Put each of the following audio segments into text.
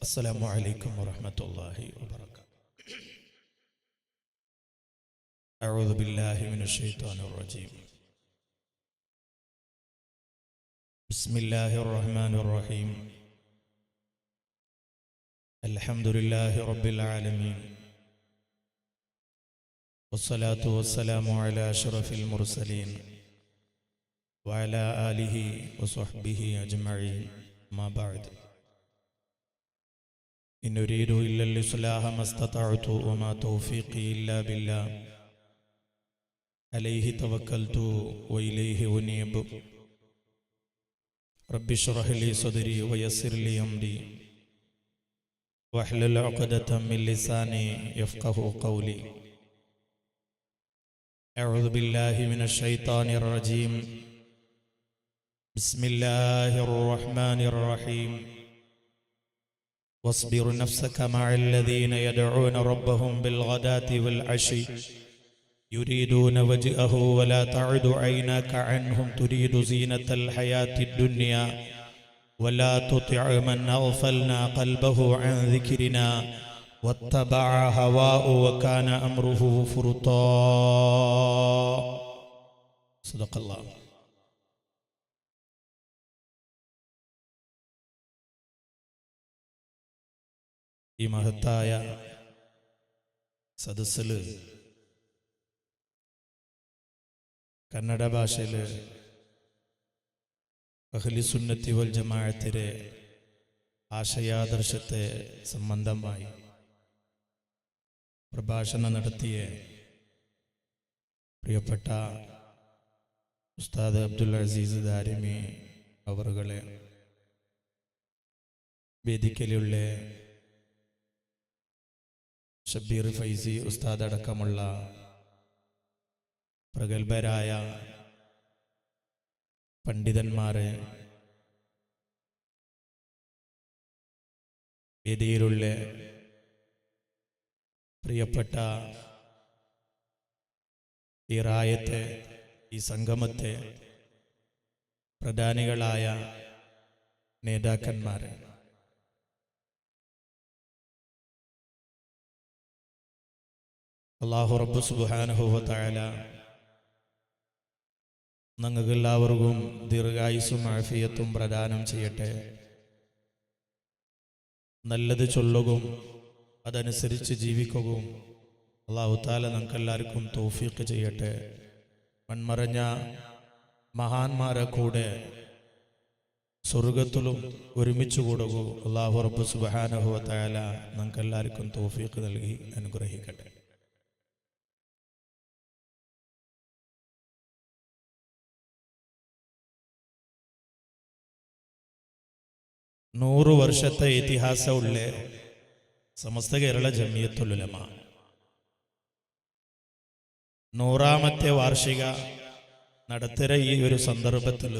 السلام عليكم ورحمة الله وبركاته. أعوذ بالله من الشيطان الرجيم. بسم الله الرحمن الرحيم. الحمد لله رب العالمين، والصلاة والسلام على أشرف المرسلين وعلى آله وصحبه أجمعين. ما بعد، إن أريد إلا الإصلاح ما استطعت وما توفيقي إلا بالله عليه توكلت وإليه أنيب. رب اشرح لي صدري ويسر لي أمري واحلل عقدة من لساني يفقه قولي. أعوذ بالله من الشيطان الرجيم. بسم الله الرحمن الرحيم. واصبر نفسك مع الذين يدعون ربهم بالغداة والعشي يريدون وجهه ولا تعد عيناك عنهم تريد زينة الحياة الدنيا ولا تطع من أغفلنا قلبه عن ذكرنا واتبع هواه وكان أمره فرطا. صدق الله. ഈ മഹത്തായ സദസ്സിൽ കന്നഡ ഭാഷയിൽ അഹ്ലി സുന്നത്തി വൽ ജമാഅത്തിലെ ആശയാദർശത്തെ സംബന്ധമായി പ്രഭാഷണം നടത്തിയ പ്രിയപ്പെട്ട ഉസ്താദ് അബ്ദുൽ അസീസ് ദാരിമി അവറുകളെ, വേദിക്കലുള്ള ഷബീർ ഫൈസി ഉസ്താദ് അടക്കമുള്ള പ്രഗത്ഭരായ പണ്ഡിതന്മാരെ, വേദിയിലുള്ള പ്രിയപ്പെട്ട ഈ റായത്തെ, ഈ സംഗമത്തെ പ്രധാനികളായ നേതാക്കന്മാരെ, അല്ലാഹു റബ്ബ് സുബ്ഹാനഹു വ തആല ഞങ്ങൾക്കെല്ലാവർക്കും ദീർഘായുസ്സും ആഫിയത്തും പ്രദാനം ചെയ്യട്ടെ. നല്ലത് ചൊല്ലുകയും അതനുസരിച്ച് ജീവിക്കുകയും അല്ലാഹു തആല ഞങ്ങൾക്കെല്ലാവർക്കും തൗഫീഖ് ചെയ്യട്ടെ. മൺമറഞ്ഞ മഹാന്മാരെ കൂടെ സ്വർഗത്തിലും ഒരുമിച്ച് കൂടുകയും അല്ലാഹു റബ്ബ് സുബ്ഹാനഹു വ തആല ഞങ്ങൾക്കെല്ലാവർക്കും തൗഫീഖ് നൽകി അനുഗ്രഹിക്കട്ടെ. 100 വർഷത്തെ ഇതിഹാസമുള്ള സമസ്ത കേരള ജമിയത്തുൽ ഉലമ 100ാമത്തെ വാർഷിക നടത്തര ഈ ഒരു സന്ദർഭത്തിൽ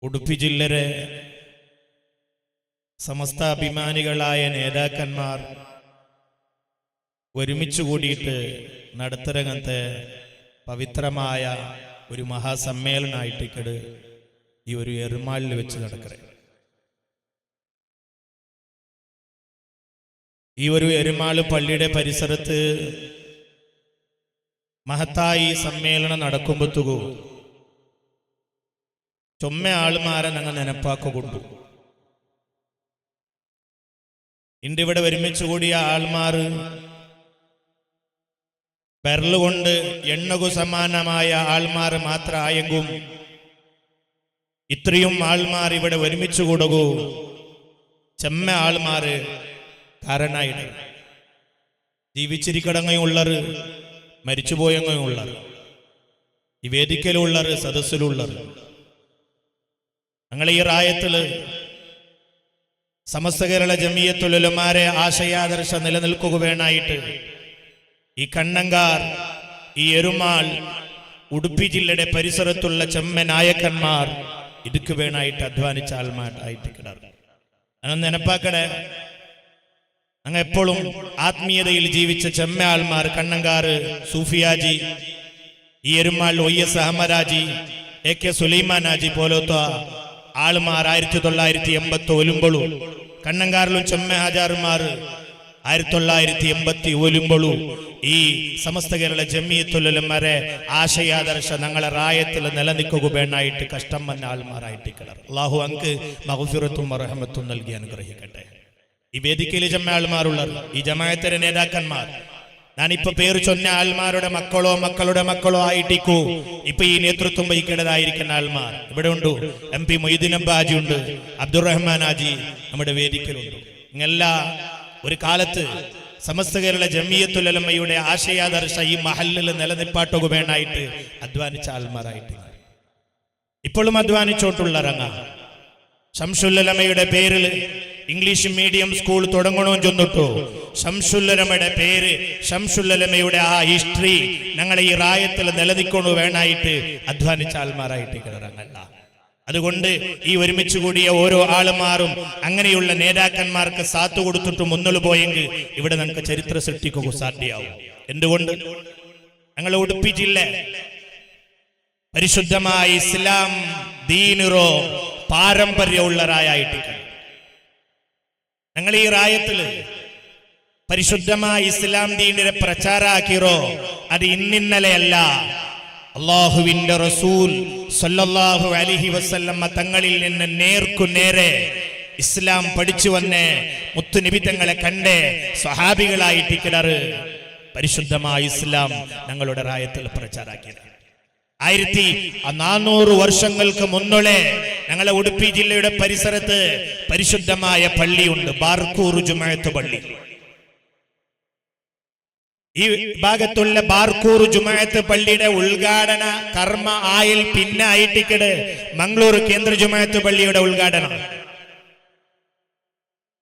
ഉടുപ്പി ജില്ലയിലെ സമസ്ത അഭിമാനികളായ നേതാക്കന്മാർ ഒരുമിച്ച് കൂടിയിട്ട് നടത്തരങ്ങത്തെ പവിത്രമായ ഒരു മഹാസമ്മേളനമായിട്ട് ഈ ഒരു എരുമാളിൽ വെച്ച് നടക്കറേ. ഈ ഒരു എരുമാള് പള്ളിയുടെ പരിസരത്ത് മഹത്തായി സമ്മേളനം നടക്കുമ്പോഴത്തുകൂ ചൊമ്മ ആൾമാരെ ഞങ്ങൾ നെനപ്പാക്കൊണ്ടു. ഇന്നിവിടെ ഒരുമിച്ച് കൂടിയ ആൾമാർ ബെർലുകൊണ്ട് എണ്ണകു സമാനമായ ആൾമാർ മാത്രമായെങ്കും ഇത്രയും ആൾമാർ ഇവിടെ ഒരുമിച്ച് കൂടകൂ ചെമ്മ ആൾമാർ കാരണായിട്ട് ജീവിച്ചിരിക്കടങ്ങയുള്ളറ്, മരിച്ചുപോയങ്ങയുള്ളറ്, ഈ വേദിക്കലുള്ളറ്, സദസ്സിലുള്ളറ്. ഞങ്ങൾ ഈ റായത്തില് സമസ്ത കേരള ജമിയത്തുൽ ഉലമാരെ ആശയാദർശം നിലനിൽക്കുക വേണായിട്ട് ഈ കണ്ണങ്കാർ, ഈ എരുമാൾ, ഉടുപ്പി ജില്ലയുടെ പരിസരത്തുള്ള ചെമ്മ നായക്കന്മാർ ഇതുക്ക് വേണായിട്ട് അധ്വാനിച്ച ആൾമാരായിട്ട് കിടാറ്. അങ്ങനെ നെനപ്പാക്കടെ, അങ്ങ് എപ്പോഴും ആത്മീയതയിൽ ജീവിച്ച ചെമ്മ ആൾമാർ, കണ്ണങ്കാറ് സൂഫിയാജി, ഈ എരുമാൾ OS അഹമ്മദാജി, AK സുലൈമാനാജി പോലത്തെ ആളുമാർ 1980 ഒലുമ്പളു കണ്ണങ്കാറിലും ചെമ്മ ഹാജാറുമാർ 1980 ഒലുമ്പളു ഈ സമസ്ത കേരള ജമിയത്തുൽ ഉലമരെ ആശയാദർശ ഞങ്ങളെ റായത്തിൽ നിലനിൽക്കുക വേണായിട്ട് കഷ്ടം വന്ന ആൾമാരായിട്ട് കിളർ. അള്ളാഹു അങ്ക് മഗ്ഫിറത്തും റഹ്മത്തും നൽകി അനുഗ്രഹിക്കട്ടെ. ഈ വേദിക്കയിൽ ജമ്മ ആൾമാരുള്ളത്, ഈ ജമാഅത്തിന്റെ നേതാക്കന്മാർ, ഞാനിപ്പോ പേര് ചൊന്ന ആൾമാരുടെ മക്കളോ മക്കളുടെ മക്കളോ ആയിട്ടിക്കൂ ഇപ്പൊ ഈ നേതൃത്വം വഹിക്കേണ്ടതായിരിക്കുന്ന ആൾമാർ ഇവിടെ ഉണ്ട്. MP മൊയ്തീൻ അബ്ബാജി ഉണ്ട്, അബ്ദുറഹ്മാൻ ആജി നമ്മുടെ വേദിക്കലുണ്ട്. ഇങ്ങെല്ലാ ഒരു കാലത്ത് സമസ്ത കേരള ജമിയത്തുൽ ഉലമയുടെ ആശയാദർശ ഈ മഹല്ലിൽ നിലനിൽപ്പാട്ടുക വേണായിട്ട് അധ്വാനിച്ച ആൾമാരായിട്ട് ഇപ്പോഴും അധ്വാനിച്ചോട്ടുള്ള രംഗ. ശംസുൽ ഉലമയുടെ പേരിൽ ഇംഗ്ലീഷ് മീഡിയം സ്കൂൾ തുടങ്ങണമെന്ന് ചൊന്നിട്ടു. ശംസുൽ ഉലമയുടെ പേര്, ശംസുൽ ഉലമയുടെ ആ ഹിസ്റ്ററി ഞങ്ങളെ ഈ റായത്തിൽ നിലനിൽക്കൊണ്ടു വേണായിട്ട് അധ്വാനിച്ച ആൾമാരായിട്ട് കിടറങ്ങല്ല. അതുകൊണ്ട് ഈ ഒരുമിച്ച് കൂടിയ ഓരോ ആളുമാറും അങ്ങനെയുള്ള നേതാക്കന്മാർക്ക് സാത്ത് കൊടുത്തിട്ട് മുന്നോട്ട് പോയെങ്കിൽ ഇവിടെ നമുക്ക് ചരിത്ര സൃഷ്ടിക്കുക സാധ്യമാവും. എന്തുകൊണ്ട്? ഞങ്ങൾ ഉടുപ്പി ജില്ല പരിശുദ്ധമായ ഇസ്ലാം ദീനിറോ പാരമ്പര്യമുള്ളവരായിട്ട് ഞങ്ങൾ ഈ റായത്തില് പരിശുദ്ധമായ ഇസ്ലാം ദീനിനെ പ്രചാരാക്കിറോ അത് ഇന്നിന്നലെയല്ല. അല്ലാഹുവിന്റെ റസൂൽ സല്ലല്ലാഹു അലൈഹി വസല്ലം തങ്ങളിൽ നിന്ന് നേർക്കുനേരെ ഇസ്ലാം പഠിച്ചു വന്ന് മുത്തുനബി തങ്ങളെ കണ്ട് സ്വഹാബികളായിട്ട് കിടറ് പരിശുദ്ധമായ ഇസ്ലാം ഞങ്ങളുടെ റായത്തിൽ പ്രചാരാക്കിയത്. 1400 വർഷങ്ങൾക്ക് മുന്നോളെ ഞങ്ങളെ ഉടുപ്പി ജില്ലയുടെ പരിസരത്ത് പരിശുദ്ധമായ പള്ളിയുണ്ട്, ബാർക്കൂർ ജുമഅത്ത് പള്ളി. ഈ ഭാഗത്തുള്ള ബാർക്കൂർ ജുമഅത്ത് പള്ളിയുടെ ഉദ്ഘാടന കർമ്മ ആയിൽ പിന്നെ ആയിട്ടിക്കട് മംഗളൂർ കേന്ദ്ര ജുമഅത്ത് പള്ളിയുടെ ഉദ്ഘാടനം.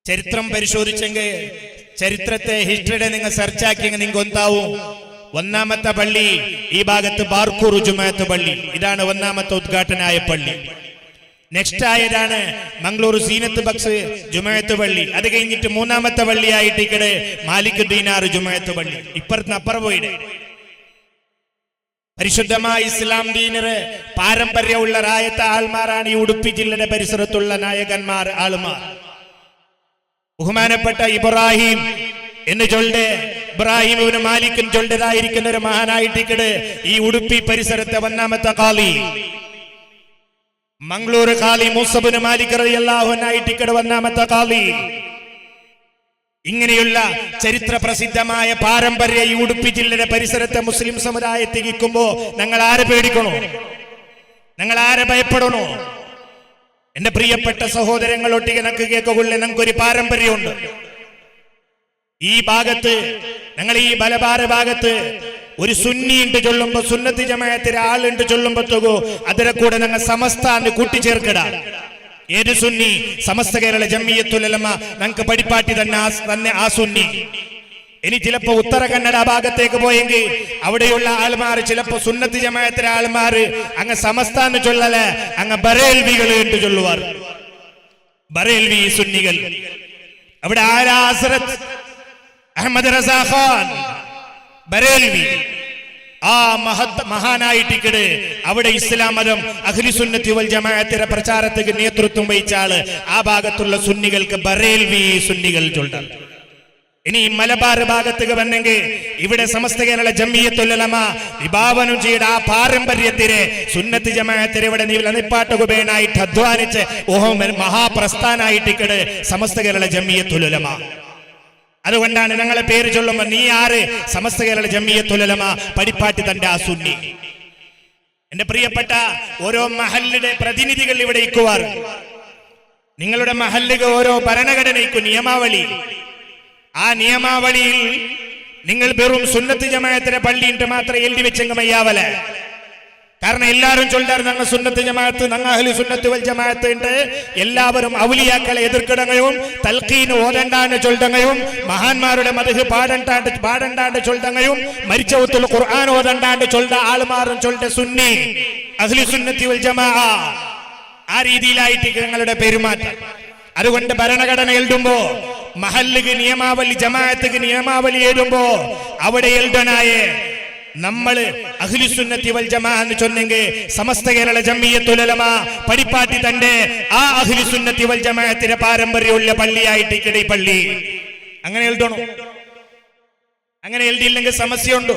ചരിത്രം പരിശോധിച്ചെങ്കിൽ, ചരിത്രത്തെ ഹിസ്റ്ററിയുടെ നിങ്ങൾ സെർച്ചാക്കിയെങ്കിൽ നിങ്ങൾക്ക് ഒന്നാവും. ഒന്നാമത്തെ പള്ളി ഈ ഭാഗത്ത് ബാർക്കൂർ ജുമഅത്ത് പള്ളി, ഇതാണ് ഒന്നാമത്തെ ഉദ്ഘാടനായ പള്ളി. നെക്സ്റ്റ് ആയതാണ് മംഗളൂർ സീനത്ത് ബക്സ് ജുമഅത്ത് പള്ളി. അത് കഴിഞ്ഞിട്ട് മൂന്നാമത്തെ പള്ളിയായിട്ട് ഇക്കടെ മാലിക് ദീനാർ ജുമഅത്ത് പള്ളി. ഇപ്പുറത്ത് അപ്പുറം പോയിടെ പരിശുദ്ധമായ ഇസ്ലാം ദീനിന് പാരമ്പര്യമുള്ള റായത്തെ ആൾമാരാണ് ഈ ഉടുപ്പി ജില്ലയുടെ പരിസരത്തുള്ള നായകന്മാർ ആൾമാർ. ബഹുമാനപ്പെട്ട ഇബ്രാഹിം എന്ന് ചൊല്ലെ ഇബ്രാഹിം ഇബ്നു മാലിക് ചൊല്ലേതായിരിക്കുന്ന ഒരു മഹാനായിട്ടിക്കട് ഈ ഉടുപ്പി പരിസരത്തെ ഒന്നാമത്തെ ഖാലി, മംഗളൂർ ഖാലി മൂസബിന് മാലിക് റളിയല്ലാഹു അൻഹു ഒന്നാമത്തെ ഖാലി. ഇങ്ങനെയുള്ള ചരിത്ര പ്രസിദ്ധമായ പാരമ്പര്യ ഈ ഉടുപ്പി ജില്ലയുടെ പരിസരത്തെ മുസ്ലിം സമുദായത്തെ ഇരിക്കുമ്പോ ഞങ്ങൾ ആരെ പേടിക്കണോ? ഞങ്ങൾ ആരെ ഭയപ്പെടണോ? എന്റെ പ്രിയപ്പെട്ട സഹോദരങ്ങളൊട്ടിಗೆ നമുക്ക് കേൾക്കുകൊള്ളേ, ഞങ്ങൾക്കൊരു പാരമ്പര്യമുണ്ട്. ഈ ഭാഗത്ത് ഞങ്ങൾ ഈ ബലബാര ഭാഗത്ത് ഒരു സുന്നി ഉണ്ട് ചൊല്ലുമ്പോ, സുന്നത്ത് ജമാഅത്തിലെ ആളുണ്ട് ചൊല്ലുമ്പോഴത്തോ അതിനെ കൂടെ ഞങ്ങൾ സമസ്താന്ന് കൂട്ടിച്ചേർക്കട. ഏത് സുന്നി? സമസ്ത കേരള ജമിയത്തുൽ ഉലമ ഞങ്ങൾക്ക് പഠിപ്പാട്ടി തന്നെ ആ സുന്നി. ഇനി ചിലപ്പോ ഉത്തര കന്നഡ ഭാഗത്തേക്ക് പോയെങ്കിൽ അവിടെയുള്ള ആൾമാർ ചിലപ്പോ സുന്നത്ത് ജമാഅത്തിലെ ആൾമാർ അങ്ങ് സമസ്താന്ന് ചൊല്ലല്, അങ്ങ് ബറേൽവികൾ എന്ന് ചൊല്ലുവാർ. ബറേൽവി സുന്നികൾ. അവിടെ ആരാ? ഹസ്രത്ത് അഹമ്മദ് റസാ ഖാൻ ബറേൽവി. ആ മഹാനായിട്ടിക്കട് അവിടെ ഇസ്ലാം മതം അഹ്ലി സുന്നത്തി വൽ ജമാഅത്തിന്റെ പ്രചാരത്തിന് നേതൃത്വം വഹിച്ച ആള്. ആ ഭാഗത്തുള്ള സുന്നികൾക്ക് ബറേൽവി സുന്നികൾ ചൊല്ലുന്നു. ഇനി മലബാർ ഭാഗത്തേക്ക് വന്നെങ്കിൽ ഇവിടെ സമസ്ത കേരള ജമിയത്തുൽ ഉലമ വിഭാവനം ചെയ്ത ആ പാരമ്പര്യത്തിനെ സുന്നത്ത് ജമാഅത്തിനെ ഇവിടെ നിലനിപ്പാട്ടുകയായിട്ട് അധ്വാനിച്ച് മഹാപ്രസ്ഥാനായിട്ടിക്കട് സമസ്ത കേരള ജമിയത്തുൽ ഉലമ. അതുകൊണ്ടാണ് ഞങ്ങളെ പേര് ചൊല്ലുമ്പോ നീ ആര്? സമസ്ത കേരള ജമിയത്തുൽ ഉലമ പഠിപ്പാട്ടി തന്റെ ആ സുന്നി. എന്റെ പ്രിയപ്പെട്ട ഓരോ മഹല്ലിന്റെ പ്രതിനിധികൾ ഇവിടെ ഇക്കുവാർ. നിങ്ങളുടെ മഹല്ലുകൾ ഓരോ ഭരണഘടനയ്ക്കും നിയമാവലി. ആ നിയമാവലിയിൽ നിങ്ങൾ വെറും സുന്നത്ത് ജമാഅത്തിലെ പള്ളിയിട്ട് മാത്രം എഴുതി വെച്ചെങ്കിൽ മയ്യാവല. കാരണം എല്ലാവരും ചൊല്ലാറ് ഞങ്ങൾ സുന്നത്ത് ജമാഅത്ത്, ഞങ്ങൾ അഹ്ലു സുന്നത്ത് വൽ ജമാഅത്ത് ഉണ്ട്. എല്ലാവരും ഔലിയാക്കളെ എതിർക്കിടങ്ങയും തൽഖീൻ ഓതണ്ടാണ്ട് ചൊല്ലങ്ങയും മഹാന്മാരുടെ മദ്ഹ് പാടണ്ടാണ്ട് ചൊല്ലങ്ങയും മരിച്ചവത്തുൽ ഖുർആൻ ഓതണ്ടാണ്ട് ചൊല്ല ആൾമാരും ചൊല്ല സുന്നി അഹ്ലു സുന്നത്തി വൽ ജമാഅ. ആ രീതിയിലായിട്ട് ഞങ്ങളുടെ പെരുമാറ്റം. അതുകൊണ്ട് ഭരണഘടന എഴുതുമ്പോ മഹല്ലുക്ക് നിയമാവലി, ജമാഅത്തുക്ക് നിയമാവലി എഴുതുമ്പോ അവിടെ എഴുതനായ നമ്മള് അഹ്ലുസുന്നത്തി വൽ ജമാഅ എന്ന് ചൊന്നെങ്കിൽ സമസ്ത കേരള ജംഇയ്യത്തുൽ ഉലമ പടിപ്പാട്ടി തന്റെ ആ അഹ്ലുസുന്നത്തി വൽ ജമാഅത്തിന്റെ പാരമ്പര്യമുള്ള പള്ളിയായിട്ട് ഈ പള്ളി അങ്ങനെ എഴുതണം. അങ്ങനെ എഴുതിയില്ലെങ്കിൽ സമസ്യയുണ്ടോ?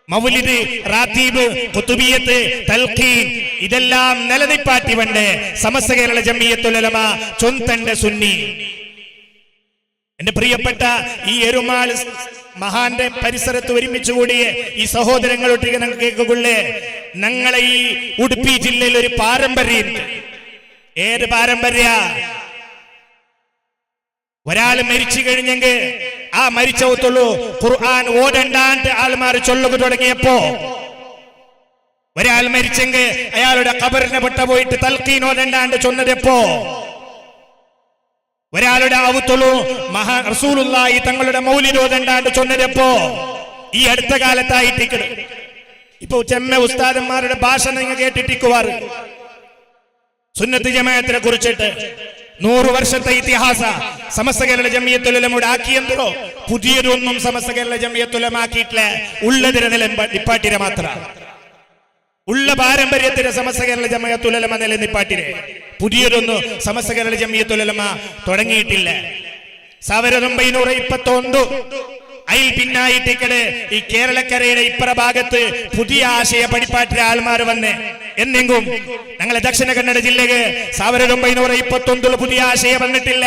മൗലിദ്, റാത്തീബ്, ഖുതുബിയത്ത്, തൽഖീൻ ഇതെല്ലാം നിലനിപ്പാട്ടി വണ്ട് സമസ്ത കേരള ജംഇയ്യത്തുൽ ഉലമ ചൊന്തന്റെ സുന്നി. എന്റെ പ്രിയപ്പെട്ട ഈ എരുമാൾ മഹാന്റെ പരിസരത്ത് ഒരുമിച്ച് കൂടിയ ഈ സഹോദരങ്ങളൊട്ടിಗೆ ഞങ്ങൾ കേൾക്കുള്ളേ, ഞങ്ങളെ ഈ ഉടുപ്പി ജില്ലയിൽ ഒരു പാരമ്പര്യം. ഏത് പാരമ്പര്യ? ഒരാൾ മരിച്ചു കഴിഞ്ഞെങ്കിൽ ആ മരിച്ചവത്തുള്ളൂ ഖുർആൻ ഓടണ്ടാണ്ട് ആൾമാർ ചൊല്ലുക തുടങ്ങിയപ്പോ, ഒരാൾ മരിച്ചെങ്കിൽ അയാളുടെ ഖബറിനെ പെട്ട പോയിട്ട് തൽഖീൻ ഓടണ്ടാണ്ട് ചൊന്നതെപ്പോ, ഒരാളുടെ ആവത്തുള്ളൂ റസൂലുള്ളാഹി തങ്ങളുടെ മൗലിദ് ഓതണ്ടാണ്ട് ചൊന്നതെപ്പോ, ഈ അടുത്ത കാലത്തായിട്ട് ഇപ്പൊ ചെമ്മ ഉസ്താദന്മാരുടെ ഭാഷ നിങ്ങൾ കേട്ടിട്ടിക്കുവാറ് സുന്നത്ത് ജമാഅത്തിനെ കുറിച്ചിട്ട് 100 വർഷത്തെ ഇതിഹാസ സമസ്ത കേരള ജംഇയ്യത്തുൽ ഉലമയുടെ ആക്കിയെന്തോ പുതിയതൊന്നും സമസ്ത കേരള ജംഇയ്യത്തുൽ ഉലമ ആക്കിയിട്ടില്ല. ഉള്ളതിരെ നിലനിപ്പാട്ടിരെ മാത്ര ഉള്ള പാരമ്പര്യത്തിന്റെ സമസ്ത കേരള ജംഇയ്യത്തുൽ ഉലമ നിലനിപ്പാട്ടിരെ പുതിയതൊന്നും സമസ്ത കേരള ജംഇയ്യത്തുൽ ഉലമ തുടങ്ങിയിട്ടില്ല. 1921 അതിൽ പിന്നായിട്ടിക്കടെ ഈ കേരളക്കരയുടെ ഇപ്പറ ഭാഗത്ത് പുതിയ ആശയ പടിപ്പാറ്റിയ ആൾമാർ വന്ന് എന്നെങ്കും ഞങ്ങളെ ദക്ഷിണ കന്നഡ ജില്ലക്ക് 1921 പുതിയ ആശയം വന്നിട്ടില്ല.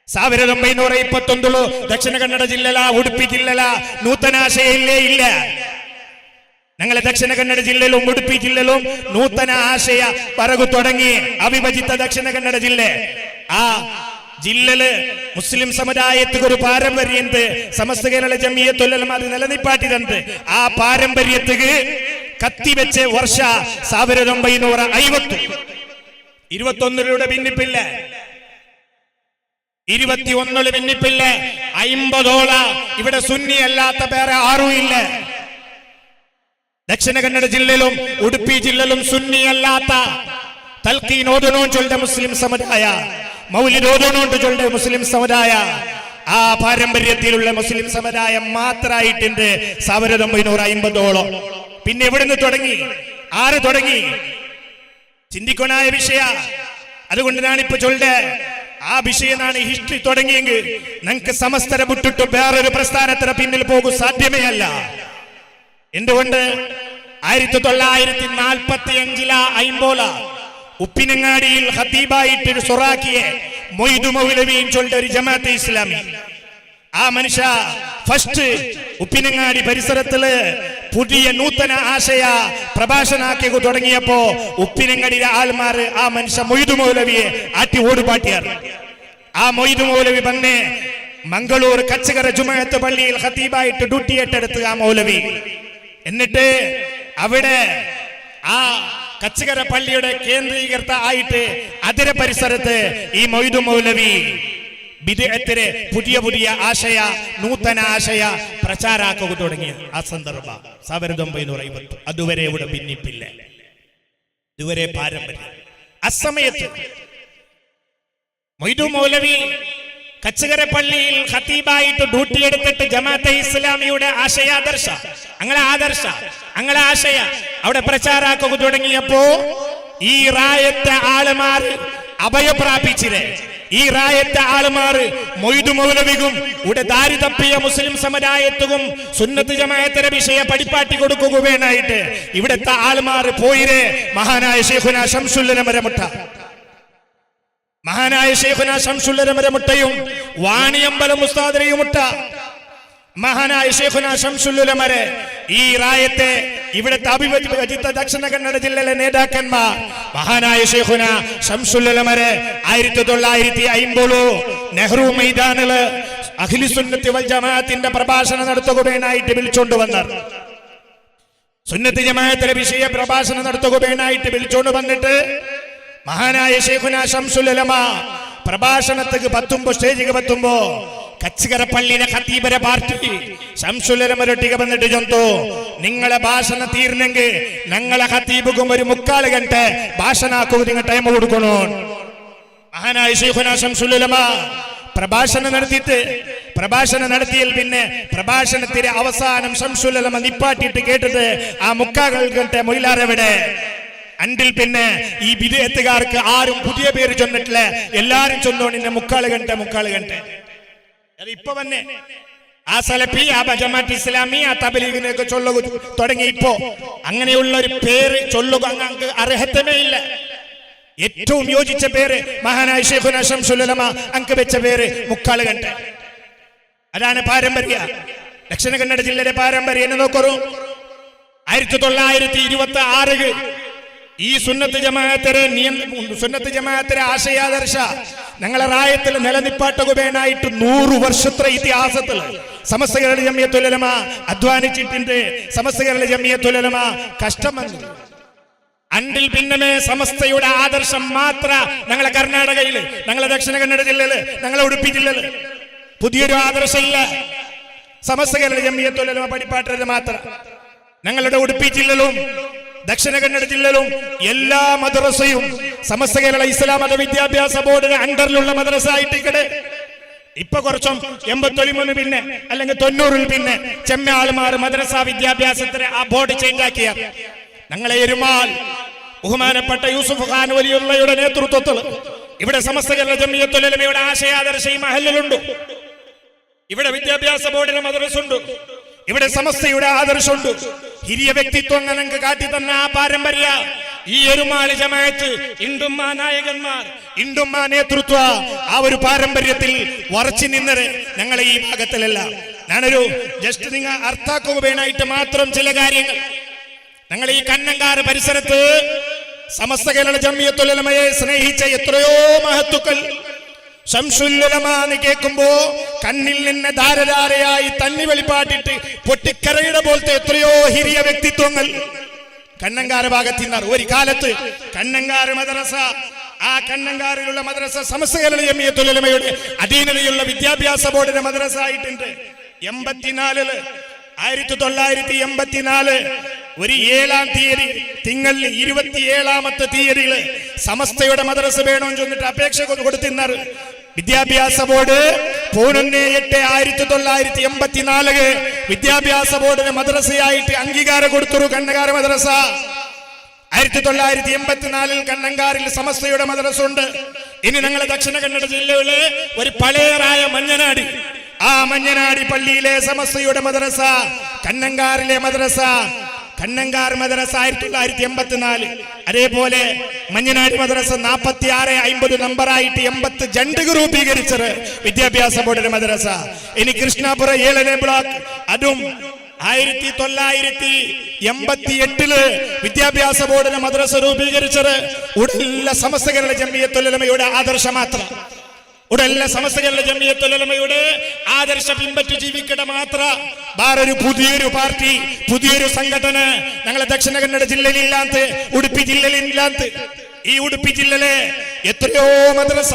1921 ദക്ഷിണ കന്നഡ ജില്ലല ഉಡುപ്പി ജില്ലല നൂതനാശയ ഇല്ലേ ഇല്ല. ഞങ്ങളെ ദക്ഷിണ കന്നഡ ജില്ലയിലും ഉಡುപ്പി ജില്ലയിലും നൂതന ആശയ പറകു തുടങ്ങി അവിഭജിത ദക്ഷിണ കന്നഡ ജില്ല. ആ ജില്ലയില് മുസ്ലിം സമുദായത്തിന് ഒരു പാരമ്പര്യം സമസ്ത കേരള ജംഇയ്യത്തുൽ ഉലമ നിലനിപ്പാട്ടിട്ടുണ്ട്. ആ പാരമ്പര്യത്തിന് കത്തിവെച്ച വർഷ 1950. 21 ഭിന്നിപ്പില്ല, 21 ഭിന്നിപ്പില്ല. 50 ഇവിടെ സുന്നി അല്ലാത്ത വേറെ ആരും ഇല്ല. ദക്ഷിണ കന്നഡ ജില്ലയിലും ഉടുപ്പി ജില്ലയിലും സുന്നി അല്ലാത്ത തൽഖീൻ ഓതണോൻ ചൊല്ല മുസ്ലിം സമുദായ, മൗലിദ് ഓതണോൻ ചൊല്ല മുസ്ലിം സമുദായ. ആ പാരമ്പര്യത്തിലുള്ള മുസ്ലിം സമുദായം മാത്രമായിട്ടുണ്ട് 1950. പിന്നെ എവിടുന്ന് തുടങ്ങി? ആര് തുടങ്ങി? ചിന്തിക്കൊണ്ടായ വിഷയ. അതുകൊണ്ട് ഞാനിപ്പോ ചൊല്ലെ ആ വിഷയനാണ് ഹിസ്റ്ററി തുടങ്ങിയെങ്കിൽ ഞങ്ങൾക്ക് സമസ്തരെ വിട്ടിട്ട് വേറൊരു പ്രസ്ഥാനത്തിന് പിന്നിൽ പോകും സാധ്യമേ അല്ല. എന്തുകൊണ്ട്? 1945 50 ഉപ്പിനങ്ങാടിയിൽ ഖതീബായിട്ട് സൊറാക്കിയെ മൊയ്ദു മൗലവിയും ചൊല്ല ഒരു ജമാഅത്തെ ഇസ്ലാമി. ആ മനുഷ്യ ഫസ്റ്റ് ഉപ്പിനങ്ങാടി പരിസരത്തില് പുതിയ നൂതന ആശയ പ്രഭാഷണാക്കി തുടങ്ങിയപ്പോ ഉപ്പിനങ്ങാടിയിലെ ആൾമാർ ആ മനുഷ്യ മൊയ്ദു മൗലവിയെ ആറ്റി ഓടുപാട്ടിയാർ. ആ മൊയ്ദു മൗലവി വന്ന് മംഗളൂർ കച്ചകര ജുമാഅത്ത് പള്ളിയിൽ ഖതീബായിട്ട് ഡ്യൂട്ടി ഏറ്റെടുത്ത് ആ മൗലവി. എന്നിട്ട് അവിടെ ആ കച്ചകര പള്ളിയുടെ കേന്ദ്രീകൃത ആയിട്ട് അതിരെ പരിസരത്ത് ഈ മൊയ്ദു മൗലവി ബിദ്അത്തിലെ പുതിയ പുതിയ ആശയ നൂതന ആശയ പ്രചാരാക്കുക തുടങ്ങിയ ആ സന്ദർഭ 1950. അതുവരെ ഇവിടെ ഭിന്നിപ്പില്ല, ഇതുവരെ പാരമ്പര്യം. അസമയത്ത് മൊയ്ദു മൗലവി കച്ചകര പള്ളിയിൽ ഖതീബായിട്ട് ഡ്യൂട്ടി എടുത്തിട്ട് ജമാഅത്തെ ഇസ്ലാമിയുടെ ആശയാദർശ അങ്ങളെ ആശയ അവിടെ പ്രചാരാക്കുക തുടങ്ങിയപ്പോ ഈ റായത്തെ ആളുമാർ അഭയപ്രാപിച്ചിരെ. ഈ റായത്തെ ആളുമാർ മൊയ്ദു മൗലവിക്കും ഇവിടെ ദാരി തപ്പിയ മുസ്ലിം സമുദായത്തും സുന്നത്ത് ജമാഅത്തിന്റെ വിഷയ പഠിപ്പാട്ടി കൊടുക്കുക വേണായിട്ട് ഇവിടുത്തെ ആളുമാർ പോയിരെ മഹാനായ ശൈഖുനാ ശംസുൽ ഉലമ മുട്ട, മഹാനായ ശൈഖുനാ ശംസുൽ ഉലമ മുട്ടയും വാണിയമ്പലം ഉസ്താദരെയും മുട്ട. മഹാനായ ശൈഖുനാ ശംസുൽ ഉലമ ഈ റായത്തെ ഇവിടുത്തെ അവിഭജിത ദക്ഷിണ കന്നഡ ജില്ലയിലെ നേതാക്കന്മാർ മഹാനായ ശൈഖുനാ ശംസുൽ ഉലമ 1950 നെഹ്റു മൈതാനില് അഹ്ലുസുന്നത്തി വൽ ജമാഅത്തിന്റെ പ്രഭാഷണം നടത്തുകയായിട്ട് വിളിച്ചോണ്ട് വന്നത്. സുന്നത്ത് ജമാഅത്തിലെ വിഷയ പ്രഭാഷണം നടത്തുകയായിട്ട് വിളിച്ചോണ്ട് വന്നിട്ട് മഹാനായ ശൈഖുനാ ശംസുൽ ഉലമ പ്രഭാഷണത്തിക്ക് സ്റ്റേജിക്ക് പത്തുമ്പോ കച്ചകര പള്ളിയിലെ ഖതീബരെ പാർട്ടി ശംസുൽ ഉലമരൊട്ടിಗೆ വന്നിട്ട് ചൊന്തു, നിങ്ങളെ ഭാഷണ തീർന്നെങ്കിൽ ഞങ്ങളെ ഖതീബുക്കും ഒരു 3/4 ഭാഷണാക്കുക നിങ്ങൾ ടൈം കൊടുക്കണോ. മഹാനായ ശൈഖുനാ ശംസുൽ ഉലമ പ്രഭാഷണം നടത്തിയാൽ പിന്നെ പ്രഭാഷണത്തിന്റെ അവസാനം ശംസുൽ ഉലമ നിപ്പാട്ടിട്ട് കേട്ടത് ആ മുക്കാകൾക്കട്ടെ മൊയിലാറെവിടെ അണ്ടിൽ പിന്നെ ഈ ബിദ്അത്തുകാർക്ക് ആരും പുതിയ പേര് ചൊന്നിട്ടില്ല, എല്ലാരും ചൊന്നോണിന്റെ മുക്കാള് കണ്ടെ അത് ഇപ്പൊ തന്നെ ആ സലഫി ആ ജമാഅത്ത് ഇസ്ലാമി ആ തബ്ലീഗിനൊക്കെ ചൊല്ലുക തുടങ്ങി. ഇപ്പോ അങ്ങനെയുള്ള ഒരു പേര് ചൊല്ലുക അങ്ങ് അർഹതമേ ഇല്ല. ഏറ്റവും യോജിച്ച പേര് മഹാനായ ശൈഖുനാ ശംസുൽ ഉലമ അങ്ക് വെച്ച പേര് മുക്കാള് കണ്ടെ. അതാണ് പാരമ്പര്യ. ദക്ഷിണ കന്നഡ ജില്ലയുടെ പാരമ്പര്യം എന്ന് നോക്കൂ. 1926 ഈ സുന്നത്ത് ജമാഅത്തിലെ ആശയാദർശ ഞങ്ങളെ റായത്തിൽ നിലനിപ്പാട്ടുകയായിട്ട് 100 വർഷത്തെ ഇതിഹാസത്തിൽ സമസ്ത കേരള ജമിയത്തുൽ ഉലമ അധ്വാനിച്ചിട്ടുണ്ട്. സമസ്ത കേരള ജമിയത്തുൽ ഉലമ കഷ്ടം വന്നു. അണ്ടിൽ പിന്നമേ സമസ്തയുടെ ആദർശം മാത്ര ഞങ്ങളെ കർണാടകയില്, ഞങ്ങളെ ദക്ഷിണ കന്നഡ ജില്ലയില്, ഞങ്ങളെ ഉടുപ്പി ജില്ലയില് പുതിയൊരു ആദർശം ഇല്ല. സമസ്ത കേരള ജമിയത്തുൽ ഉലമ പഠിപ്പാട്ടത് മാത്രം. ഞങ്ങളുടെ ഉടുപ്പി ജില്ലയിലും ദക്ഷിണ കന്നഡ ജില്ലയിലും എല്ലാ മദ്രസയും സമസ്ത കേരള ഇസ്ലാം മത വിദ്യാഭ്യാസ ബോർഡിന് അണ്ടറിലുള്ള മദ്രസ ആയിട്ട് ഇപ്പൊ കുറച്ചും 89 പിന്നെ അല്ലെങ്കിൽ 90 പിന്നെ ചെമ്മയാൾമാർ മദ്രസ വിദ്യാഭ്യാസത്തിന് ആ ബോർഡ് ചേഞ്ച് ആക്കിയ ഞങ്ങളെ എരുമാൽ ബഹുമാനപ്പെട്ട യൂസുഫ് ഖാൻ വലിയുള്ളയുടെ നേതൃത്വത്തിൽ ഇവിടെ സമസ്ത കേരള ജമിയത്തുൽ ഉലമയുടെ ആശയാദർശ ഈ മഹല്ലിലുണ്ട്. ഇവിടെ വിദ്യാഭ്യാസ ബോർഡിന് മദ്രസ ഉണ്ട്. ഇവിടെ സമസ്തയുടെ ആദർശമുണ്ട്. ഹിരിയ വ്യക്തിത്വം ഞങ്ങൾക്ക് കാട്ടി തന്ന ആ പാരമ്പര്യ ഈ എരുമാള് ജമാഅത്ത് ഇന്റുമ്മ നായകന്മാർ ഇന്റുമ്മ നേതൃത്വ ആ ഒരു പാരമ്പര്യത്തിൽ ഉറച്ചു നിന്നത് ഞങ്ങളെ ഈ ഭാഗത്തിലല്ല. ഞാനൊരു ജസ്റ്റ് നിങ്ങൾ അർത്ഥാക്കുക വേണമായിട്ട് മാത്രം ചില കാര്യങ്ങൾ. ഞങ്ങൾ ഈ കണ്ണങ്കാട് പരിസരത്ത് സമസ്ത കേരള ജമിയത്തുൽ ഉലമയെ സ്നേഹിച്ച എത്രയോ മഹത്തുക്കൾ ശംസുൽ ഉലമ എന്ന് കേൾക്കുമ്പോ കണ്ണിൽ നിന്ന് ധാരധാരയായി തന്നി വെളിപ്പാട്ടിട്ട് പൊട്ടിക്കരയുടെ പോലത്തെ എത്രയോ ഹിരിയ വ്യക്തിത്വങ്ങൾ കണ്ണങ്കാട് ഭാഗത്തിന്നാർ. ഒരു കാലത്ത് കണ്ണങ്കാട് മദ്രസ, ആ കണ്ണങ്കാറിലുള്ള മദ്രസ സമസ്ത കേരള ജമിയത്തുൽ ഉലമയുടെ അധീനതയുള്ള വിദ്യാഭ്യാസ ബോർഡിന്റെ മദ്രസ ആയിട്ടുണ്ട്. 1984 ഒരു 7-ാം തീയതി തിങ്കൾ 27-ാമത്തെ തീയതിയില് സമസ്തയുടെ മദ്രസ വേണമെന്ന് ചൊന്നിട്ട് അപേക്ഷ കൊടുത്തിരുന്നത് വിദ്യാഭ്യാസ ബോർഡ് 11/8/1984 വിദ്യാഭ്യാസ ബോർഡിന് മദ്രസയായിട്ട് അംഗീകാരം കൊടുത്തു. കണ്ണങ്കാട് മദ്രസ 1984 കണ്ണങ്കാറിൽ സമസ്തയുടെ മദ്രസ ഉണ്ട്. ഇനി ഞങ്ങളെ ദക്ഷിണ കന്നഡ ജില്ലയിലെ ഒരു പഴയറായ മഞ്ഞനാടി, ആ മഞ്ഞനാടി പള്ളിയിലെ സമസ്തയുടെ മദ്രസ, കണ്ണങ്കാറിലെ മദ്രസ, കണ്ണങ്കാർ മദ്രസ 1984. അതേപോലെ മഞ്ഞനാടി മദ്രസ 4650 നമ്പറായിട്ട് 82 രൂപീകരിച്ചത് വിദ്യാഭ്യാസ ബോർഡിന്റെ മദ്രസ. ഇനി കൃഷ്ണാപുര 7 ബ്ലോക്ക്, അതും 1988 വിദ്യാഭ്യാസ ബോർഡിന്റെ മദ്രസ രൂപീകരിച്ചത് ഉടല്ല സമസ്ത കേരള ജമിയത്തുൽ ഉലമയുടെ ആദർശം മാത്രം. ഉടല്ല സമസ്ത കേരള ജമിയത്തുൽ ഉലമയുടെ ആദർശ പിൻപറ്റി ജീവിക്കട മാത്ര വേറൊരു പുതിയൊരു പാർട്ടി, പുതിയൊരു സംഘടന ഞങ്ങളെ ദക്ഷിണ കന്നഡ ജില്ലയിലില്ലാത്ത, ഉടുപ്പി ജില്ലയിലില്ലാത്ത. ഈ ഉടുപ്പി ജില്ലയിലെ എത്രയോ മദ്രസ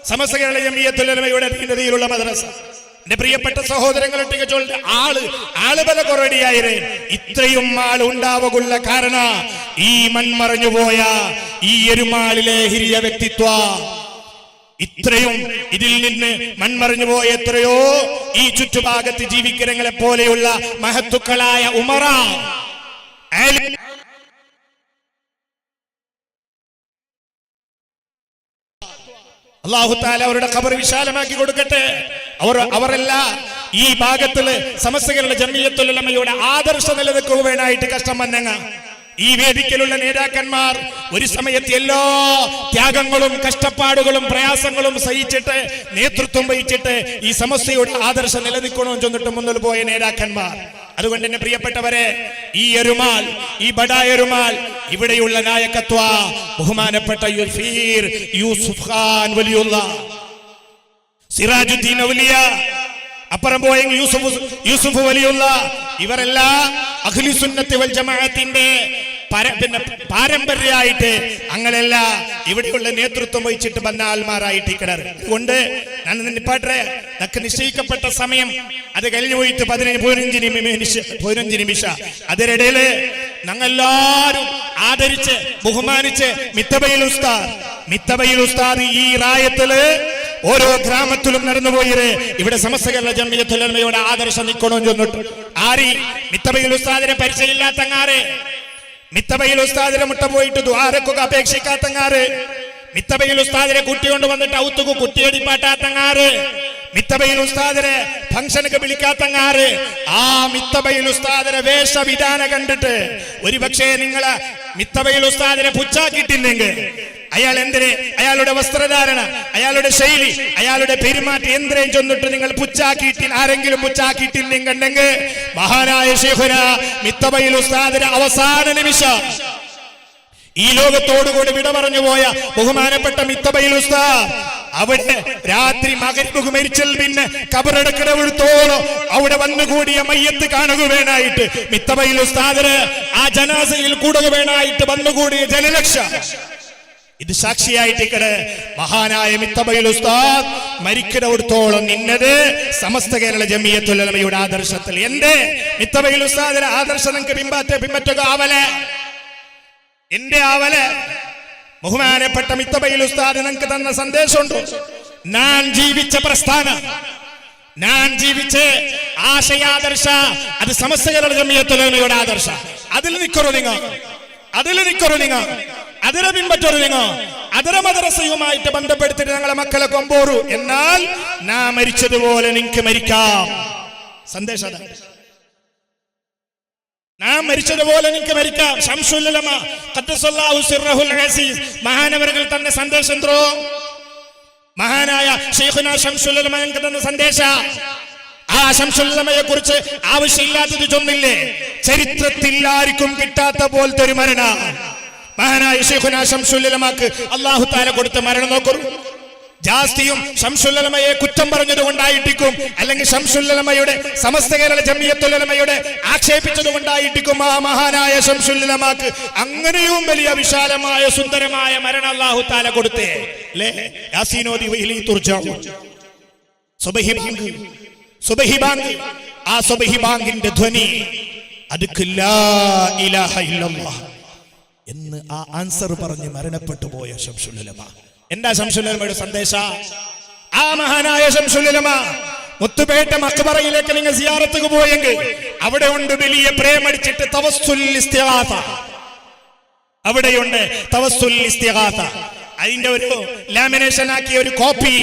സമസ്ത കേരള ജമിയത്തുൽ ഉലമയുടെ അധീനതയിലുള്ള മദ്രസ. എന്റെ പ്രിയപ്പെട്ട സഹോദരങ്ങളൊക്കെ ആള് ബല കുറടിയായിരേ ഇത്രയും ആൾ ഉണ്ടാവുകയുള്ള കാരണ ഈ മൺമറഞ്ഞുപോയ ഈ എരുമാളിലെ ഹിരിയ വ്യക്തിത്വ. ഇത്രയും ഇതിൽ നിന്ന് മൺമറിഞ്ഞുപോയ എത്രയോ ഈ ചുറ്റുഭാഗത്ത് ജീവിക്കരങ്ങളെ പോലെയുള്ള മഹത്തുക്കളായ ഉമറ അല്ലാഹു തആല അവരുടെ ഖബർ വിശാലമാക്കി കൊടുക്കട്ടെ. അവരല്ല ഈ ഭാഗത്തില് സമസ്ത കേരള ജമിയത്തുൽ ഉലമയുടെ ആദർശ നിലനിൽക്കുക വേണമായിട്ട് കഷ്ടം വന്നങ്ങ. ഈ വേദിക്കലുള്ള നേതാക്കന്മാർ ഒരു സമയത്ത് എല്ലാ ത്യാഗങ്ങളും കഷ്ടപ്പാടുകളും പ്രയാസങ്ങളും സഹിച്ചിട്ട് നേതൃത്വം വഹിച്ചിട്ട് ഈ സമസ്തയുടെ ആദർശം നിലനിൽക്കണമെന്ന് ചൊന്നിട്ട് മുന്നിൽ പോയ നേതാക്കന്മാർ. അതുകൊണ്ട് തന്നെ പ്രിയപ്പെട്ടവരെ, ഈ എരുമാൽ, ഈ ബഡായ എരുമാൽ ഇവിടെയുള്ള നായകത്വ ബഹുമാനപ്പെട്ട യൂസുഫ് ഖാൻ വലിയുള്ള, സിറാജുദ്ദീൻ ഔലിയ, അപ്പുറം പോയെങ്കിൽ യൂസുഫ് വലിയുള്ള, ഇവരെല്ലാം അഹ്ലു സുന്നത്തി വൽ ജമാഅത്തിന്റെ പാരമ്പര്യമായിട്ട് അങ്ങനെയല്ല ഇവിടെയുള്ള നേതൃത്വം വഹിച്ചിട്ട് വന്ന ആൾമാരായിട്ട് കിടർ. അതുകൊണ്ട് ഞാൻ നിപ്പാട്ടെ നക്ക് നിശ്ചയിക്കപ്പെട്ട സമയം അത് കഴിഞ്ഞു പോയിട്ട് 15 നിമിഷം അതിനിടയില് ഞങ്ങളെല്ലാരും ആദരിച്ച് ബഹുമാനിച്ച് മിത്തബയിൽ ഉസ്താദ് ഈ റായത്തില് ഓരോ ഗ്രാമത്തിലും നടന്നുപോയത് ഇവിടെ സമസ്ത കേരള ജംഇയ്യത്തുൽ ഉലമയുടെ ആദർശം നിൽക്കണോ ചെന്നിട്ട് ആരി മിത്തബയിൽ ഉസ്താദിനെ പരിചയമില്ലാത്തങ്ങാറ്, മിത്തബയിൽ ഉസ്താദിനെ മുട്ട പോയിട്ട് ദ്വാരക്കൊക്കെ അപേക്ഷിക്കാത്തങ്ങാറ്, മിത്തബയിൽ ഉസ്താദിനെ കുട്ടികൊണ്ട് വന്നിട്ട് ഔത്തുക്ക് കുട്ടിയടിപ്പാട്ടാത്തങ്ങാറ്, മിത്തബയിൽ ഉസ്താദിനെ ഫംഗ്ഷനൊക്കെ വിളിക്കാത്തങ്ങാറ്. ആ മിത്തബയിൽ ഉസ്താദിനെ വേഷവിധാന കണ്ടിട്ട് ഒരുപക്ഷെ നിങ്ങള് മിത്തബയിൽ ഉസ്താദിനെ പുച്ഛാക്കിയിട്ടില്ലെങ്കിൽ അയാൾ എന്തിനെ, അയാളുടെ വസ്ത്രധാരണ, അയാളുടെ ശൈലി, അയാളുടെ പെരുമാറ്റം എന്തിനേയും ചെന്നിട്ട് നിങ്ങൾ പുച്ഛാക്കിയിട്ടില്ല, ആരെങ്കിലും പുച്ഛാക്കിയിട്ടില്ലെങ്കിൽ മഹാനായ ശൈഖുന മിത്തബയിൽ ഉസ്താദിന്റെ അവസാന നിമിഷം ഈ ലോകത്തോടുകൂടി വിട പറഞ്ഞു പോയ ബഹുമാനപ്പെട്ട മിത്തബയിൽ ഉസ്താദ് അവിടെ രാത്രി മഗ്‌രിബ് മരിച്ചൽ പിന്നെ കബറടക്കടവിടത്തോളം അവിടെ വന്നുകൂടിയ മയ്യത്ത് കാണുക വേണായിട്ട് മിത്തബയിൽ ഉസ്താദിന് ആ ജനാസയിൽ കൂടുക വേണായിട്ട് വന്നുകൂടിയ ജനലക്ഷ ഇത് സാക്ഷിയായിട്ട് മഹാനായ മിത്തബയിൽ ഉസ്താദ് മരിക്കടവിടത്തോളം നിന്നത് സമസ്ത കേരള ജംഇയ്യത്തുൽ ഉലമയുടെ ആദർശത്തിൽ. എന്റെ മിത്തബയിൽ ഉസ്താദിന്റെ ആദർശം നിങ്ങൾക്ക് പിൻപറ്റുക ആവലെ, എന്റെ ആവല് ബഹുമാനപ്പെട്ട മിത്തബയിൽ ഉസ്താദ് നിങ്ങൾക്ക് തന്ന സന്ദേശമുണ്ട്. ഞാൻ ജീവിച്ച പ്രസ്ഥാനം, ഞാൻ ജീവിച്ച് ആശയാദർശ അത് സമസ്ത കേരള ജംഇയ്യത്തുൽ ഉലമയുടെ ആദർശ. അതിൽ നിൽക്കറോ നിങ്ങൾ, അതിൽ നിൽക്കറോ നിങ്ങൾ, അതിനെ പിൻപറ്ററോ നിങ്ങൾ. അതര മദ്രസയുമായിട്ട് ബന്ധപ്പെടുത്തിട്ട് ഞങ്ങളെ മക്കളെ കൊമ്പോറു, എന്നാൽ ഞാൻ മരിച്ചതുപോലെ നിങ്ങൾക്ക് മരിക്കാം. സന്ദേശം നാം മരിച്ചതുപോലെ നിങ്ങൾക്ക് മരിക്കാം. ശംസുൽ ഉലമ ഖദ്ദസല്ലാഹു സിർറഹുൽ അസീസ് മഹാനവറുകൾ തന്ന സന്ദേശം എന്തോ, മഹാനായ ശൈഖുനാ ശംസുൽ ഉലമ ഞങ്ങൾക്ക് തന്ന സന്ദേശ. ആ ശംസുൽ ഉലമയെ കുറിച്ച് ആവശ്യമില്ലാത്തത് ചൊന്നില്ലേ, ചരിത്രത്തിൽ ആർക്കും കിട്ടാത്ത പോലത്തെ ഒരു മരണ മഹാനായ ശൈഖുനാ ശംസുൽ ഉലമക്ക് അല്ലാഹു തആല കൊടുത്ത മരണം നോക്കൂ. ജാസ്തിയും ശംസുൽ ഉലമയെ കുറ്റം പറഞ്ഞത് കൊണ്ടായിട്ടിക്കും, അല്ലെങ്കിൽ ശംസുൽ ഉലമയുടെ സമസ്ത കേരള ജംഇയ്യത്തുൽ ഉലമയുടെ ആക്ഷേപിച്ചത് കൊണ്ടായിട്ടിക്കും ആ മഹാനായ ശംസുൽ ഉലമക്ക് അങ്ങനെയും വലിയ വിശാലമായ സുന്ദരമായ മരണം അല്ലാഹു തആല കൊടുത്തേ അല്ലേ. യാസീനോദി വഇലൈഹി തുർജഊൻ, സുബ്ഹി ബാങ്ക്, സുബ്ഹി ബാങ്ക്, ആ സുബ്ഹി ബാങ്കിന്റെ ധ്വനി അത് ലാ ഇലാഹ ഇല്ലല്ലാഹ് എന്ന് ആ ആൻസർ പറഞ്ഞ് മരണപ്പെട്ടു പോയ ശംസുൽ ഉലമ. എന്താ ശംസുൽ ഉലമയുടെ സന്ദേശ? ആ മഹാനായ ശംസുൽ ഉലമ മുത്തുപേട്ട മഖ്ബറയിലേക്ക് നിങ്ങൾ സിയാറത്തുക്ക് പോയെങ്കിൽ അവിടെ ഉണ്ട് വലിയ പ്രേമടിച്ചിട്ട് തവസ്സുൽ ഇസ്തിഗാസ, അവിടെയുണ്ട് തവസ്സുൽ ഇസ്തിഗാസ. അതിന്റെ ഒരു ലാമിനേഷൻ ആക്കിയ ഒരു കോപ്പി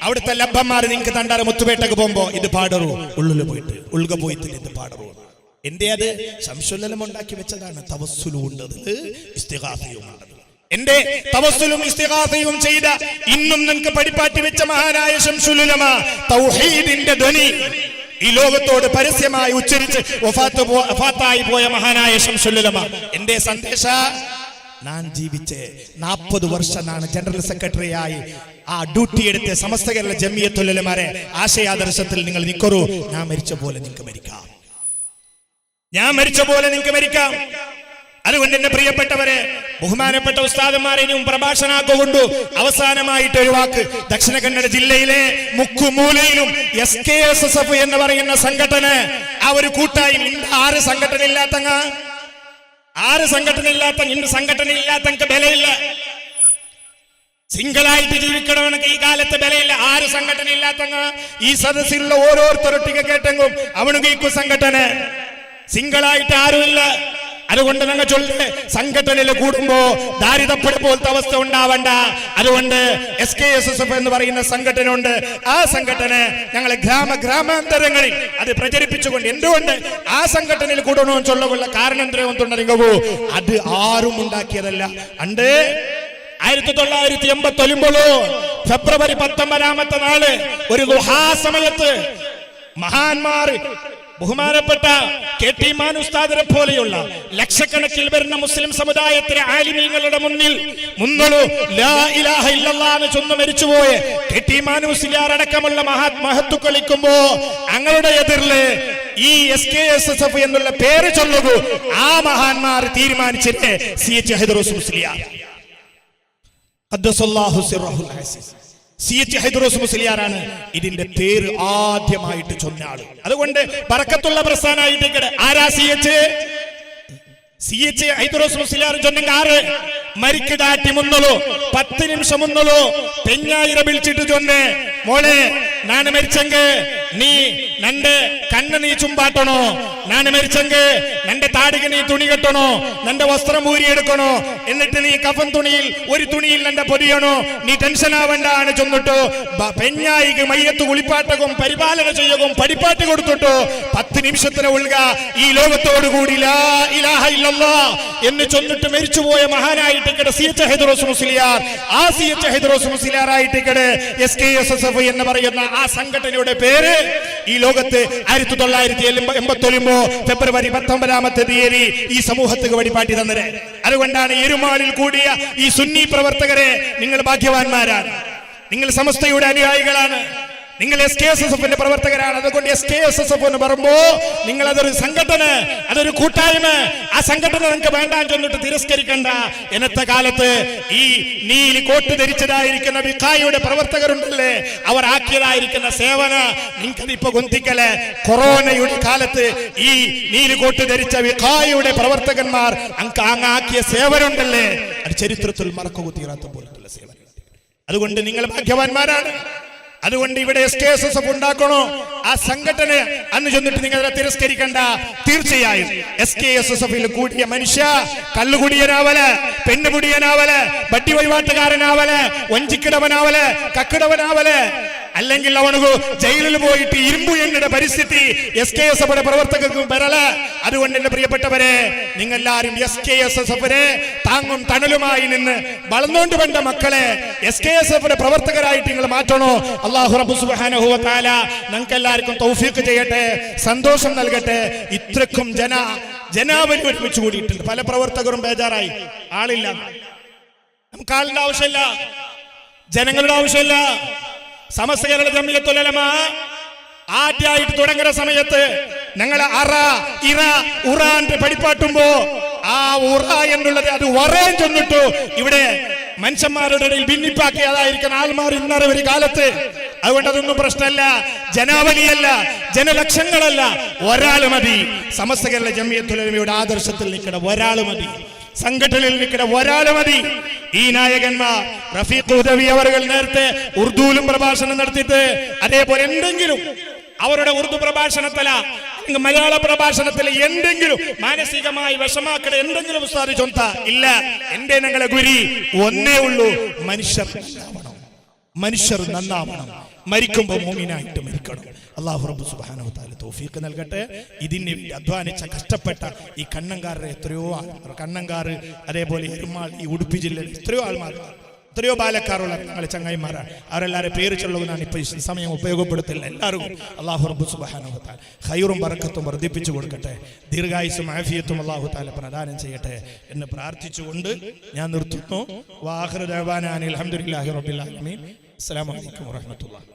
അവിടുത്തെ ലബ്ബന്മാർ നിങ്ങൾക്ക് തണ്ടാറ് മുത്തുപേട്ടക്ക് പോകുമ്പോ ഇത് പാടറു, ഉള്ളിൽ പോയിട്ട് ഉൾക പോയിട്ട് ഇത് പാടറു. എന്റെ അത് ശംസുൽ ഉലമ ഉണ്ടാക്കി വെച്ചതാണ്. തവസ്സുലും ഉണ്ടത്, ഇസ്തിഗാസയും ഉണ്ടത്. എന്റെ തവസ്സുലും ഇസ്തിഗാസയും ചെയ്ത ഇന്നും നിങ്ങൾക്ക് പഠിപ്പാറ്റി വെച്ച മഹാനായ ശംസുൽ ഉലമ തൗഹീദിന്റെ ധ്വനി ഈ ലോകത്തോട് പരസ്യമായി ഉച്ചരിച്ച് വഫാത്തായി പോയ മഹാനായ ശംസുൽ ഉലമ. എന്റെ സന്ദേശ ഞാൻ ജീവിച്ച് 40 വർഷം നാണ് ജനറൽ സെക്രട്ടറിയായി ആ ഡ്യൂട്ടി എടുത്ത് സമസ്ത കേരള ജംഇയ്യത്തുൽ ഉലമയുടെ ആശയാദർശത്തിൽ നിങ്ങൾ നിൽക്കറൂ. ഞാൻ മരിച്ച പോലെ നിങ്ങൾക്ക് മരിക്കാം, ഞാൻ മരിച്ച പോലെ നിങ്ങൾക്ക് മരിക്കാം. അതുകൊണ്ട് എന്റെ പ്രിയപ്പെട്ടവരെ, ബഹുമാനപ്പെട്ട ഉസ്താദന്മാരെയും പ്രഭാഷണാക്കൊണ്ടു അവസാനമായിട്ട് ഒരു വാക്ക്. ദക്ഷിണ കന്നഡ ജില്ലയിലെ മുക്കുമൂലയിലും SKSSF എന്ന് പറയുന്ന സംഘടന, ആ ഒരു കൂട്ടായ്മ, 6 സംഘടന ഇല്ലാത്തങ്ങ, 6 സംഘടന ഇല്ലാത്ത, ഇന്ന് സംഘടന ഇല്ലാത്തങ്ങൾക്ക് ബലയില്ല. സിംഗിളായിട്ട് ജീവിക്കണമെങ്കിൽ ഈ കാലത്ത് ബലയില്ല. 6 സംഘടന ഇല്ലാത്തങ്ങ ഈ സദസ്സിലുള്ള ഓരോരുത്തരൊട്ടിക്ക് കേട്ടെങ്കും അവനുകീക്കും സംഘടന, സിംഗിളായിട്ട് ആരുമില്ല. അതുകൊണ്ട് ഞങ്ങൾ ചൊല്ല് സംഘടനയിൽ കൂടുമ്പോ ദാരിദ്ര്യപ്പെടു പോലത്തെ അവസ്ഥ ഉണ്ടാവണ്ട. അതുകൊണ്ട് SKSSF എന്ന് പറയുന്ന സംഘടന ഉണ്ട്. ആ സംഘടന ഞങ്ങളെ ഗ്രാമാന്തരങ്ങളിൽ അത് പ്രചരിപ്പിച്ചുകൊണ്ട്, എന്തുകൊണ്ട് ആ സംഘടനയിൽ കൂടണമെന്ന് ചൊല്ലുള്ള കാരണം എന്തുണ്ടെങ്കിൽ അത് ആരും ഉണ്ടാക്കിയതല്ല. അണ്ട് 1989 ഫെബ്രുവരി 19 നാള് ഒരു ദുഹാ സമയത്ത് മഹാന്മാർ ബഹുമാനപ്പെട്ട KT മാനു ഉസ്താദിനെ പോലെയുള്ള ലക്ഷക്കണക്കിൽ വരുന്ന മുസ്ലിം സമുദായത്തിലെ ആലിമീങ്ങളുടെ മുന്നിൽ ലാ ഇലാഹ ഇല്ലല്ലാഹ് എന്ന് ചൊന്ന് മരിച്ചുപോയ KT മാനു ഉസ്താദ് അടക്കമുള്ള മഹത്തുക്കളിക്കുമ്പോ ഞങ്ങളുടെ എതിരില് ഈ SKSSF എന്നുള്ള പേര് ചൊല്ലുകൂ. ആ മഹാന്മാർ തീരുമാനിച്ചിട്ട് CH ഹൈദറൂസ് മുസ്ലിയാർ ഖദ്ദസല്ലാഹു സിർറഹുൽ അസീസ്, CH ഹൈദറൂസ് മുസ്ലിയാറാണ് ഇതിന്റെ പേര് ആദ്യമായിട്ട് ചൊന്ന ആള്. അതുകൊണ്ട് ബറക്കത്തുള്ള പ്രസ്ഥാനായിട്ട് ആരാ CH ഹൈദറൂസ് മുസ്ലിയാർ ചൊന്നെങ്കിൽ 6 ಮರಿಕೆ ದಾಟಿ ಮುನ್ನಲು 10 ನಿಮಿಷ ಮುನ್ನಲು ಪೆഞ്ഞായിರ ಬಿಳ್ಚಿಟ್ಟು ಜೊನ್ನೆ മോളെ ನಾನು ಮರಿಚಂಗೆ ನೀ ನಂಡೆ ಕಣ್ಣು ನೀ ചുംബാട്ടണോ ನಾನು മരിച്ചെങ്കിൽ നിന്റെ താടിക്ക് നീ തുണി കെട്ടണോ നിന്റെ വസ്ത്രം ഊരിയെടുക്കണോ എന്നിട്ട് നീ കഫൻ തുണിയിൽ ഒരു തുണിയിൽ നിന്റെ പൊതിയണോ നീ ടെൻഷൻ ആവണ്ടാണ് ചൊന്നിട്ടു പെഞ്ഞായിക്ക് മയ്യത്ത് കുളിപ്പാട്ടകും പരിപാലന ചെയ്യകും പടിപ്പാട്ട് കൊടുത്തിട്ടു 10 നിമിഷത്തിന് ഉൾക ഈ ലോകത്തോടു കൂടി ലാ ഇലാഹ ഇല്ലല്ലാഹ് എന്ന് ചൊന്നിട്ട് മരിച്ചുപോയ മഹാനായിട്ട് ഇവിടെ CH ഹൈദറോസ് മുസ്ലിയാർ ആ CH ഹൈദറോസ് മുസ്ലിയാർ ആയിട്ട് ഇവിടെ SKSSF എന്ന് പറയുന്ന ആ സംഘടനയുടെ പേര് ഈ ലോകത്ത് 1989 ഫെബ്രുവരി 19 തീയതി ഈ സമൂഹത്തിന് വഴിപാട്ടി തന്നത്. അതുകൊണ്ടാണ് എരുമാളിൽ കൂടിയ ഈ സുന്നി പ്രവർത്തകരെ നിങ്ങൾ ഭാഗ്യവാന്മാരാണ്. നിങ്ങൾ സമസ്തയുടെ അനുയായികളാണ്. നിങ്ങൾ SKSSFന്റെ പ്രവർത്തകരാണ്. അതുകൊണ്ട് SKSSF എന്ന് പറയുമ്പോ നിങ്ങൾ അതൊരു സംഘടന, അതൊരു കൂട്ടായ്മ. ആ സംഘടന നിങ്ങൾക്ക് വേണ്ടാന്ന് ചൊന്നിട്ട് തിരസ്കരിക്കണ്ട. ഇന്നത്തെ കാലത്ത് ഈ നീലി കോട്ട് ധരിച്ചതായിരിക്കുന്ന വിഖായുടെ പ്രവർത്തകരുണ്ടല്ലേ, അവർ ആക്കിയതായിരിക്കുന്ന സേവന നിങ്ങൾക്കത് ഇപ്പൊ ഗൊന്തിക്കല്. കൊറോണയുടെ കാലത്ത് ഈ നീലി കോട്ട് ധരിച്ച വിഖായുടെ പ്രവർത്തകന്മാർ ആക്കിയ സേവനുണ്ടല്ലേ, അത് ചരിത്രത്തിൽ മറക്കു തീരാത്ത പോലത്തുള്ള സേവനം. അതുകൊണ്ട് നിങ്ങൾ ഭാഗ്യവാന്മാരാണ്. അതുകൊണ്ട് ഇവിടെ SKSSF ഉണ്ടാക്കണോ ആ സംഘടന അന്ന് ചെന്നിട്ട് നിങ്ങൾ തിരസ്കരിക്കണ്ട. തീർച്ചയായും SKSSFിൽ കൂടിയ മനുഷ്യ കള്ളുകുടിയനാവല്, പെണ്ണുകുടിയനാവല്, ബഡ്ഡി വഴിപാട്ടുകാരനാവല്, വഞ്ചിക്കിടവനാവല്, കക്കിടവനാവല്, അല്ലെങ്കിൽ അവനു ജയിലിൽ പോയിട്ട് ഇരുമ്പു എണ്ണയുടെ പരിസ്ഥിതി SKSSFയുടെ പ്രവർത്തകർക്കും വരല. അതുകൊണ്ട് എന്റെ പ്രിയപ്പെട്ടവരെ, നിങ്ങളെല്ലാരും SKSSFരെ താങ്ങും തണലുമായി നിന്ന് വളർന്നുകൊണ്ട് വേണ്ട മക്കളെ SKSSFയുടെ പ്രവർത്തകരായിട്ട് നിങ്ങൾ മാറ്റണോ. അല്ലാഹു റബ്ബ് സുബ്ഹാനഹു വ തആല നിങ്ങൾക്ക് എല്ലാവർക്കും തൗഫീഖ് ചെയ്യട്ടെ, സന്തോഷം നൽകട്ടെ. ഇത്രക്കും ജനാവലി ഒരുമിച്ച് കൂടിയിട്ടുണ്ട്. പല പ്രവർത്തകരും ബേജാറായി, ആളില്ല. നമുക്ക് ആളിന്റെ ആവശ്യമില്ല, ജനങ്ങളുടെ ആവശ്യമില്ല. സമസ്ത കേരള ജംഇയ്യത്തുൽ ഉലമ ആദ്യമായിട്ട് തുടങ്ങുന്ന സമയത്ത് ഞങ്ങൾ അറ ഇറ ഉറാൻ പഠിപ്പാട്ടുമ്പോ ആ ഉറ എന്നുള്ളത് അത് വറേൻ ചെന്നിട്ടു ഇവിടെ മനുഷ്യന്മാരുടെ ഇടയിൽ ഭിന്നിപ്പാക്കിയതായിരിക്കുന്ന ആൾമാർ ഇന്നറെ ഒരു കാലത്ത്. അതുകൊണ്ട് അതൊന്നും പ്രശ്നമല്ല, ജനാവലിയല്ല, ജനലക്ഷങ്ങളല്ല, ഒരാൾ മതി. സമസ്ത കേരള ജംഇയ്യത്തുൽ ഉലമയുടെ ആദർശത്തിൽ നിൽക്കുന്ന ഒരാൾ മതി, സംഘടനയിൽ നിൽക്കുന്ന ഒരാൾ മതി. ഈ നായകന്മാർ റഫീഖ് ഉദവി അവർ നേരത്തെ ഉറുദുവിലും പ്രഭാഷണം നടത്തിയിട്ട് അതേപോലെ എന്തെങ്കിലും അവരുടെ ഉറുദു പ്രഭാഷണത്തില മലയാള പ്രഭാഷണത്തിൽ എന്തെങ്കിലും മാനസികമായി വിഷമാക്കട എന്തെങ്കിലും ഉസ്താദ് ചൊന്ത ഇല്ല. എന്റെ ഞങ്ങളെ ഗുരി ഒന്നേ ഉള്ളൂ, മനുഷ്യർ നന്നാവണം, മരിക്കുമ്പോൾ മുഅ്മിനായിട്ട് മരിക്കണം. അല്ലാഹു റബ്ബ് സുബ്ഹാനഹു വ തആല തൗഫീഖ് നൽകട്ടെ. ഇതിന് അധ്വാനിച്ച കഷ്ടപ്പെട്ട ഈ കണ്ണങ്കാരുടെ എത്രയോ ആൾക്കാർ, കണ്ണങ്കാർ അതേപോലെ എരുമാൾ, ഈ ഉടുപ്പി ജില്ലയിൽ എത്രയോ ആൾമാർ, എത്രയോ ബാലക്കാരുള്ള ഞങ്ങളെ ചങ്ങായിമാരാണ്. അവരെല്ലാവരും പേര് ചൊല്ലുന്നതാണ് ഇപ്പോൾ ഈ സമയം ഉപയോഗപ്പെടുത്തില്ല. എല്ലാവർക്കും അല്ലാഹു റബ്ബ് സുബ്ഹാനഹു വ തആല ഖൈറും ബറക്കത്തും വർദ്ധിപ്പിച്ചു കൊടുക്കട്ടെ, ദീർഘായുസ്സും ആഫിയത്തും അല്ലാഹു തആല പ്രദാനം ചെയ്യട്ടെ എന്ന് പ്രാർത്ഥിച്ചുകൊണ്ട് ഞാൻ നിർത്തുന്നു. വആഖിറു ദഅവാനാ അൽഹംദുലില്ലാഹി റബ്ബിൽ ആലമീൻ. അസ്സലാമു അലൈക്കും വറഹ്മത്തുള്ളാഹി.